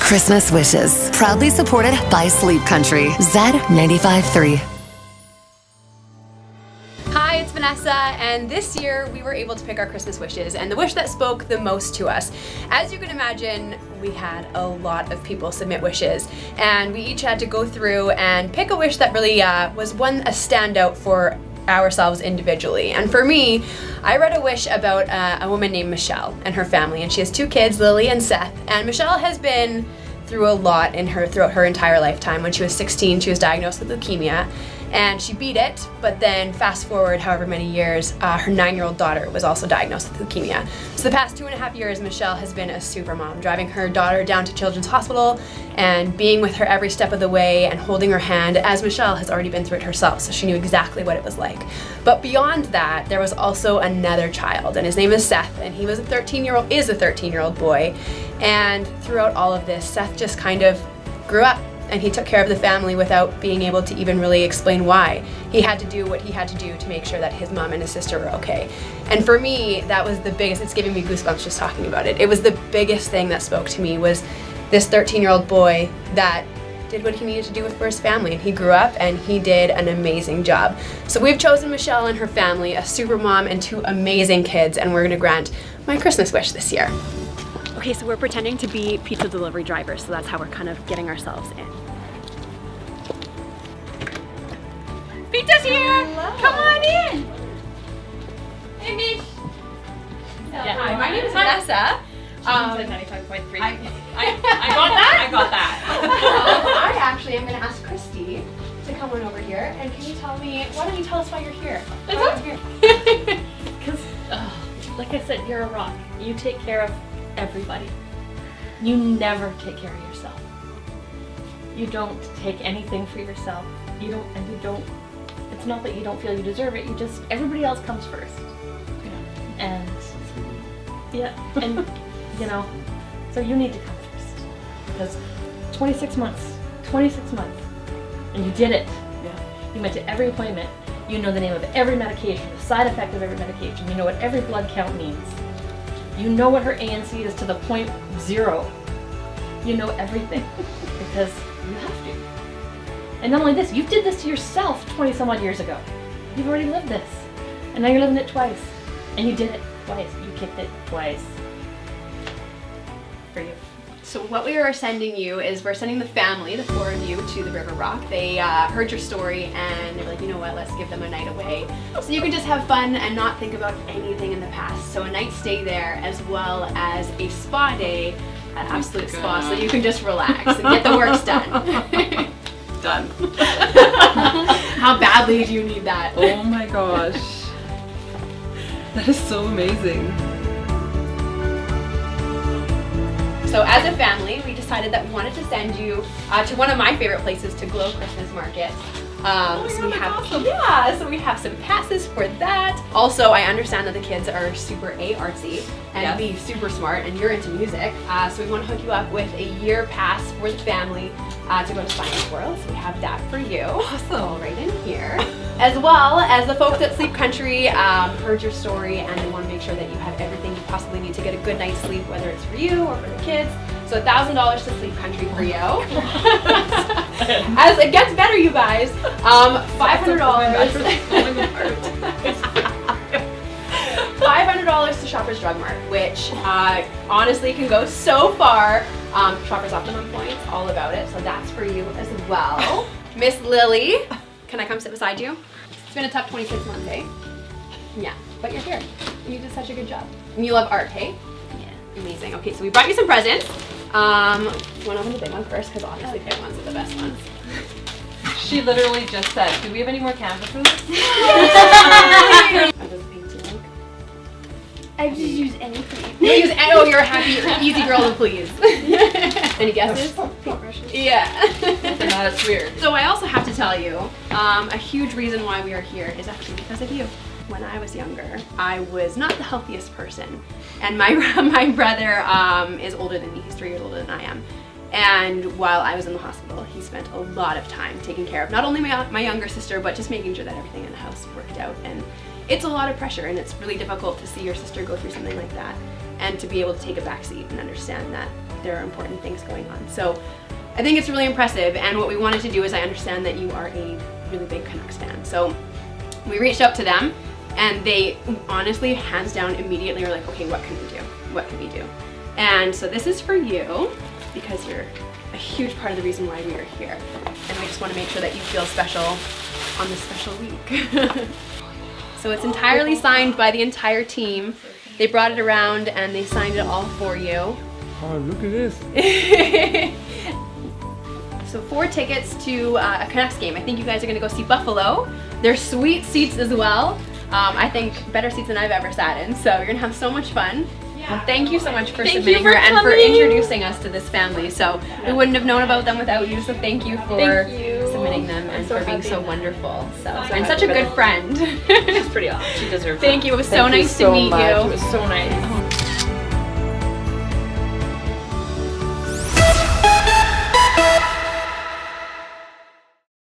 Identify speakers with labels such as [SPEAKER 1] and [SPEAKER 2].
[SPEAKER 1] Christmas wishes. Proudly supported by Sleep Country. Z95.3.
[SPEAKER 2] Hi, it's Vanessa, and this year we were able to pick our Christmas wishes and the wish that spoke the most to us. As you can imagine, we had a lot of people submit wishes, and we each had to go through and pick a wish that really was a standout for ourselves individually. And for me, I read a wish about a woman named Michelle and her family, and she has 2 kids, Lily and Seth. And Michelle has been through a lot throughout her entire lifetime. When she was 16, she was diagnosed with leukemia, and she beat it. But then fast forward however many years, her 9-year-old daughter was also diagnosed with leukemia. So the past 2.5 years, Michelle has been a super mom, driving her daughter down to Children's Hospital and being with her every step of the way and holding her hand, as Michelle has already been through it herself, so she knew exactly what it was like. But beyond that, there was also another child, and his name is Seth, and he was a 13-year-old boy. And throughout all of this, Seth just kind of grew up, and he took care of the family without being able to even really explain why. He had to do what he had to do to make sure that his mom and his sister were okay. And for me, that was the biggest, it's giving me goosebumps just talking about it. It was the biggest thing that spoke to me, was this 13-year-old boy that did what he needed to do for his family. And he grew up and he did an amazing job. So we've chosen Michelle and her family, a super mom and 2 amazing kids, and we're gonna grant my Christmas wish this year. Okay, so we're pretending to be pizza delivery drivers, so that's how we're kind of getting ourselves in. Pizza's here! Hello. Come on in! Hey, Mish! Hi, my name is Vanessa. Z95.3. I got that. I actually am going to ask Kristy to come on over here, and can you tell me, why don't you tell us why you're here?
[SPEAKER 3] Because, like I said, you're a rock. You take care of everybody. You never take care of yourself. You don't take anything for yourself. It's not that you don't feel you deserve it, everybody else comes first. And, so you need to come first. Because 26 months, and you did it. Yeah. You went to every appointment. You know the name of every medication, the side effect of every medication. You know what every blood count means. You know what her ANC is to the 0.0. You know everything because you have to. And not only this, you did this to yourself 20 some odd years ago. You've already lived this. And now you're living it twice. And you did it twice. You kicked it twice. For you.
[SPEAKER 2] So what we are sending you is, we're sending the family, the 4 of you, to the River Rock. They heard your story and they're like, you know what, let's give them a night away. So you can just have fun and not think about anything in the past. So a night stay there, as well as a spa day at Absolute Spa, so you can just relax and get the works done.
[SPEAKER 4] Done.
[SPEAKER 2] How badly do you need that?
[SPEAKER 4] Oh my gosh. That is so amazing.
[SPEAKER 2] So as a family, we decided that we wanted to send you to one of my favorite places, to Glow Christmas Market. So we have some passes for that. Also, I understand that the kids are super artsy and B, super smart, and you're into music. So we want to hook you up with a year pass for the family to go to Science World. So we have that for you.
[SPEAKER 4] Awesome.
[SPEAKER 2] All right in here. As well as the folks at Sleep Country heard your story, and they want to make sure that you have everything you possibly need to get a good night's sleep, whether it's for you or for the kids. So $1,000 to Sleep Country for you. As it gets better, you guys. $500. $500 to Shoppers Drug Mart, which honestly can go so far. Shoppers Optimum points, all about it. So that's for you as well. Miss Lily, can I come sit beside you? It's been a tough 26 months, eh? Yeah, but you're here. You did such a good job. And you love art, hey? Yeah. Amazing. Okay, so we brought you some presents. You want to open the big one first, because obviously big ones are the best ones.
[SPEAKER 4] She literally just said, do we have any more canvases?
[SPEAKER 2] Are those paints you like?
[SPEAKER 5] I just use anything.
[SPEAKER 2] You're a happy, easy girl to please. Any guesses?
[SPEAKER 5] Paintbrushes.
[SPEAKER 2] Yeah.
[SPEAKER 4] That's weird.
[SPEAKER 2] So I also have to tell you, a huge reason why we are here is actually because of you. When I was younger, I was not the healthiest person. And my brother is older than me. He's 3 years older than I am. And while I was in the hospital, he spent a lot of time taking care of not only my younger sister, but just making sure that everything in the house worked out. And it's a lot of pressure, and it's really difficult to see your sister go through something like that. and to be able to take a back seat and understand that there are important things going on. So I think it's really impressive, and what we wanted to do is I understand that you are a really big Canucks fan. So we reached out to them, and they honestly, hands down, immediately were like, okay, what can we do? What can we do? And so this is for you, because you're a huge part of the reason why we are here. And we just want to make sure that you feel special on this special week. So it's entirely signed by the entire team. They brought it around and they signed it all for you.
[SPEAKER 6] Oh, look at this.
[SPEAKER 2] So 4 tickets to a Canucks game. I think you guys are gonna go see Buffalo. They're sweet seats as well. I think better seats than I've ever sat in. So you're gonna have so much fun. Well, thank you so much for submitting her and for introducing us to this family. So we wouldn't have known about them without you. So thank you for submitting them and for being so wonderful. And such a good friend.
[SPEAKER 3] She's pretty awesome. She deserves it.
[SPEAKER 2] Thank you. It was so nice to meet you.
[SPEAKER 3] It was so nice.